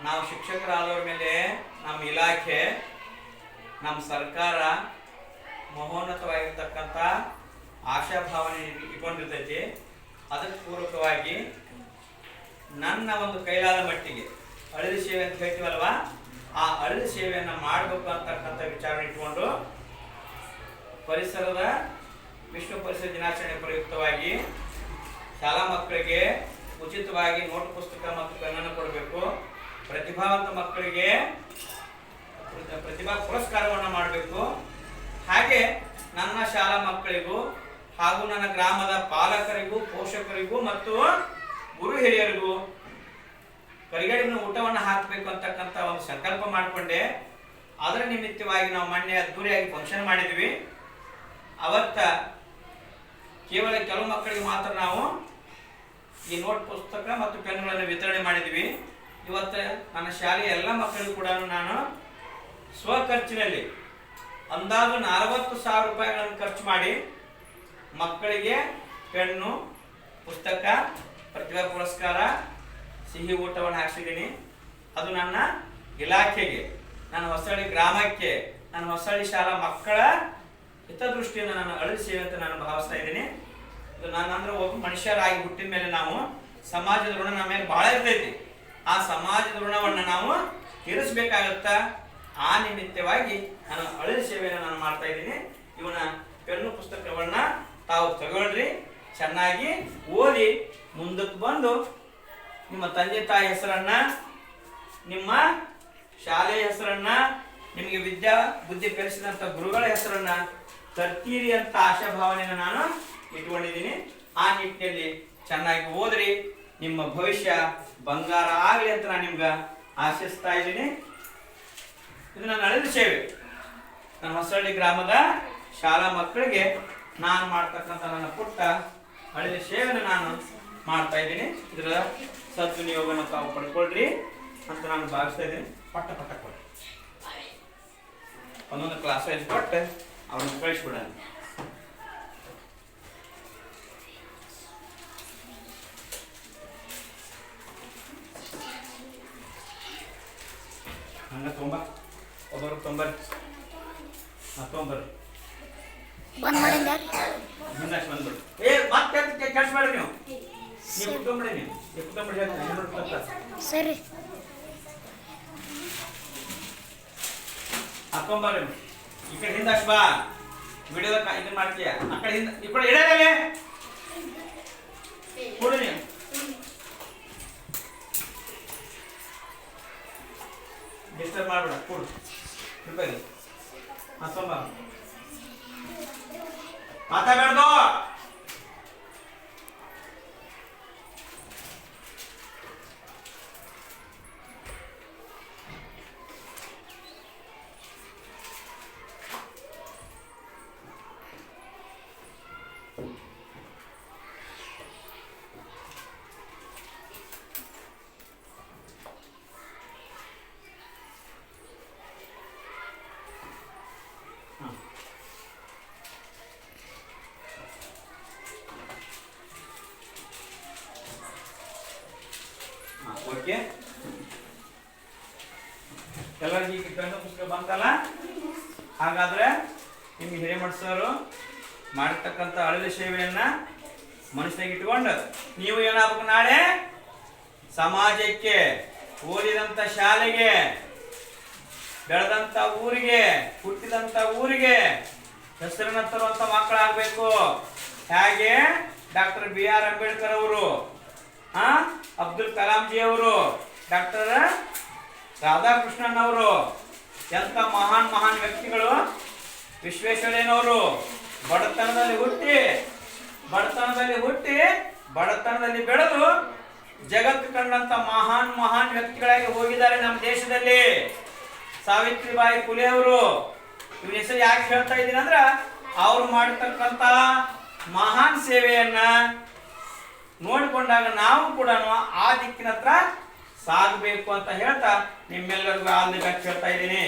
ನಾವು ಶಿಕ್ಷಕರಾದವ್ರ ಮೇಲೆ ನಮ್ಮ ಇಲಾಖೆ, ನಮ್ಮ ಸರ್ಕಾರ ಮಹೋನ್ನತವಾಗಿರ್ತಕ್ಕಂಥ ಆಶಾಭಾವನೆ ಇಟ್ಕೊಂಡಿರ್ತೈತಿ. ಅದಕ್ಕೆ ಪೂರಕವಾಗಿ ನನ್ನ ಒಂದು ಕೈಲಾದ ಮಟ್ಟಿಗೆ ಅಳಿಲು ಸೇವೆ ಅಂತ ಹೇಳ್ತೀವಲ್ವಾ, ಆ ಅಳಿಲು ಸೇವೆಯನ್ನು ಮಾಡಬೇಕು ಅಂತಕ್ಕಂಥ ವಿಚಾರ ಇಟ್ಕೊಂಡು ಪರಿಸರದ ವಿಶ್ವ ಪರಿಸರ ದಿನಾಚರಣೆ ಪ್ರಯುಕ್ತವಾಗಿ ಶಾಲಾ ಮಕ್ಕಳಿಗೆ ಉಚಿತವಾಗಿ ನೋಟ್ ಪುಸ್ತಕ ಮತ್ತು ಪೆನ್ನನ್ನು ಕೊಡಬೇಕು. ಪ್ರತಿಭಾವಂತ ಮಕ್ಕಳಿಗೆ ಪ್ರತಿಭಾ ಪುರಸ್ಕಾರವನ್ನು ಮಾಡಬೇಕು. ಹಾಗೆ ನನ್ನ ಶಾಲಾ ಮಕ್ಕಳಿಗೂ ಹಾಗೂ ನನ್ನ ಗ್ರಾಮದ ಪಾಲಕರಿಗೂ, ಪೋಷಕರಿಗೂ ಮತ್ತು ಗುರು ಹಿರಿಯರಿಗೂ ಕರಿಗಡಿನ ಊಟವನ್ನು ಹಾಕಬೇಕು ಅಂತಕ್ಕಂಥ ಒಂದು ಸಂಕಲ್ಪ ಮಾಡಿಕೊಂಡೆ. ಅದರ ನಿಮಿತ್ತವಾಗಿ ನಾವು ಮೊನ್ನೆ ಅದ್ದೂರಿಯಾಗಿ ಫಂಕ್ಷನ್ ಮಾಡಿದ್ವಿ. ಅವತ್ತ ಕೇವಲ ಕೆಲವು ಮಕ್ಕಳಿಗೆ ಮಾತ್ರ ನಾವು ಈ ನೋಟ್ ಪುಸ್ತಕ ಮತ್ತು ಪೆನ್ಗಳನ್ನು ವಿತರಣೆ ಮಾಡಿದ್ವಿ. ಇವತ್ತು ನನ್ನ ಶಾಲೆಯ ಎಲ್ಲ ಮಕ್ಕಳಿಗೂ ಕೂಡ ನಾನು ಸ್ವಖರ್ಚಿನಲ್ಲಿ ಅಂದಾಜು 40,000 ರೂಪಾಯಿಗಳನ್ನು ಖರ್ಚು ಮಾಡಿ ಮಕ್ಕಳಿಗೆ ಪೆನ್ನು, ಪುಸ್ತಕ, ಪ್ರತಿಭಾ ಪುರಸ್ಕಾರ, ಸಿಹಿ ಊಟವನ್ನು ಹಾಕ್ಸಿದ್ದೀನಿ. ಅದು ನನ್ನ ಇಲಾಖೆಗೆ, ನನ್ನ ಹೊಸಳ್ಳಿ ಗ್ರಾಮಕ್ಕೆ, ನನ್ನ ಹೊಸಳ್ಳಿ ಶಾಲಾ ಮಕ್ಕಳ ಹಿತದೃಷ್ಟಿಯನ್ನು ನಾನು ಅಳಿಲು ಸೇವೆ ಅಂತ ನಾನು ಭಾವಿಸ್ತಾ ಇದ್ದೀನಿ. ಇದು ನಾನಂದ್ರೆ ಒಬ್ಬ ಮನುಷ್ಯರಾಗಿ ಹುಟ್ಟಿದ ಮೇಲೆ ನಾವು ಸಮಾಜದ ಋಣ ನಮ್ಮ ಮೇಲೆ ಬಹಳ ಇರ್ತೈತಿ. ಆ ಸಮಾಜದ ಋಣವನ್ನು ನಾವು ತೀರಿಸಬೇಕಾಗತ್ತಾ. ಆ ನಿಮಿತ್ತವಾಗಿ ನಾನು ಅಳಿಲು ಸೇವೆಯನ್ನು ನಾನು ಮಾಡ್ತಾ ಇದ್ದೀನಿ. ಇವನ ಪೆನ್ನು ಪುಸ್ತಕವನ್ನ ತಾವು ತಗೊಳ್ರಿ, ಚೆನ್ನಾಗಿ ಓದಿ ಮುಂದಕ್ಕೆ ಬಂದು ನಿಮ್ಮ ತಂದೆ ತಾಯಿ ಹೆಸರನ್ನ, ನಿಮ್ಮ ಶಾಲೆಯ ಹೆಸರನ್ನ, ನಿಮಗೆ ವಿದ್ಯಾ ಬುದ್ಧಿ ಕಲಿಸಿದಂಥ ಗುರುಗಳ ಹೆಸರನ್ನ ತರ್ತೀರಿ ಅಂತ ಆಶಾಭಾವನೆಯನ್ನು ನಾನು ಇಟ್ಕೊಂಡಿದ್ದೀನಿ. ಆ ನಿಟ್ಟಿನಲ್ಲಿ ಚೆನ್ನಾಗಿ ಓದ್ರಿ, ನಿಮ್ಮ ಭವಿಷ್ಯ ಬಂಗಾರ ಆಗಲಿ ಅಂತ ನಾನು ನಿಮ್ಗೆ ಆಶಿಸ್ತಾ ಇದ್ದೀನಿ. ಇದು ನನ್ನ ಅಳಿಲು ಸೇವೆ. ನನ್ನ ಹೊಸಳ್ಳಿ ಗ್ರಾಮದ ಶಾಲಾ ಮಕ್ಕಳಿಗೆ ನಾನು ಮಾಡ್ತಕ್ಕಂಥ ನನ್ನ ಪುಟ್ಟ ಅಳಿಲು ಸೇವೆಯನ್ನು ನಾನು ಮಾಡ್ತಾ ಇದ್ದೀನಿ. ಇದರ ಸದ್ವಿನಿಯೋಗವನ್ನು ತಾವು ಪಡ್ಕೊಳ್ರಿ ಅಂತ ನಾನು ಭಾವಿಸ್ತಾ ಇದ್ದೀನಿ. ಪಟ್ಟ ಪಟ್ಟ ಕೊಡಿ, ಒಂದೊಂದು ಕ್ಲಾಸ್ ವೈಸ್ ಕೊಟ್ಟು ಅವ್ರನ್ನ ಕಳಿಸ್ಬಿಡೋಣ. ಹಂಗ ಒಬ್ಬರು ತೊಂಬರ್ರಿ, ತೊಂಬರ್ರಿ ಹಿಂದಷ್ಟು ಬಂದ್ಬಿಡು. ಮತ್ತೆ ಕೆಲಸ ಮಾಡಿ ನೀವು ಕುತ್ಕೊಂಬಿಡಿ, ನೀವು ಕುತ್ಕೊಂಬಿಡಿ ಸರಿ. ಹಾಕೊಂಬರ್ರಿ. ಈ ಕಡೆ ಹಿಂದಷ್ಟು ಬಾ, ವಿಡಿಯೋದ ಇದನ್ನ ಮಾಡ್ತೀಯ. ಆ ಕಡೆ ಹಿಂದ ಈ ಕಡೆ ಇಡಲೇ ಕೊಡು ನೀವು. ಡಿಸ್ಟರ್ಬ್ ಮಾಡ್ಬೇಡ, ಕೊಡು ರೂಪಾಯಿ. ಹಾಕೊಂಬ, ಮಾತಾಡ್ಬಾರ್ದು. ಓಕೆ, ಎಲ್ಲರಿಗೂ ಈಗ ಪೆನ್ನು ಪುಸ್ತಕ ಬಂತಲ್ಲ. ಹಾಗಾದ್ರೆ ನಿಮ್ಗೆ ಹಿರೇಮಠ ಸರ್ ಮಾಡಿರ್ತಕ್ಕಂಥ ಅಳಿಲು ಸೇವೆಯನ್ನ ಮನಸ್ಸಿನಾಗ ಇಟ್ಕೊಂಡು ನೀವು ಏನಾಗಬೇಕು, ನಾಳೆ ಸಮಾಜಕ್ಕೆ, ಓದಿದಂಥ ಶಾಲೆಗೆ, ಬೆಳೆದಂಥ ಊರಿಗೆ, ಹುಟ್ಟಿದಂಥ ಊರಿಗೆ ಹೆಸರನ್ನ ತರುವಂಥ ಮಕ್ಕಳಾಗಬೇಕು. ಹೇಗೆ ಡಾಕ್ಟರ್ BR ಅಂಬೇಡ್ಕರ್ ಅವರು, ಅಬ್ದುಲ್ ಕಲಾಂ ಜಿ ಅವರು, ಡಾಕ್ಟರ್ ರಾಧಾಕೃಷ್ಣನ್ ಅವರು, ಎಂಥ ಮಹಾನ್ ಮಹಾನ್ ವ್ಯಕ್ತಿಗಳು. ವಿಶ್ವೇಶ್ವರಯ್ಯನವರು ಬಡತನದಲ್ಲಿ ಹುಟ್ಟಿ ಬಡತನದಲ್ಲಿ ಬೆಳೆದು ಜಗತ್ತು ಕಂಡಂತ ಮಹಾನ್ ಮಹಾನ್ ವ್ಯಕ್ತಿಗಳಾಗಿ ಹೋಗಿದ್ದಾರೆ ನಮ್ಮ ದೇಶದಲ್ಲಿ. ಸಾವಿತ್ರಿಬಾಯಿ ಫುಲೆ ಅವರು, ಇವ್ರ ಹೆಸರು ಯಾಕೆ ಹೇಳ್ತಾ ಇದ್ದೀನಿ ಅಂದ್ರೆ ಅವ್ರು ಮಾಡತಕ್ಕಂತ ಮಹಾನ್ ಸೇವೆಯನ್ನ ನೋಡಿಕೊಂಡಾಗ ನಾವು ಕೂಡ ಆ ದಿಕ್ಕಿನ ಹತ್ರ ಸಾಗಬೇಕು ಅಂತ ಹೇಳ್ತಾ ನಿಮ್ಮೆಲ್ಲರಿಗೂ ಆಲ್ ದಿ ಬೆಸ್ಟ್ ಹೇಳ್ತಾ ಇದ್ದೀನಿ.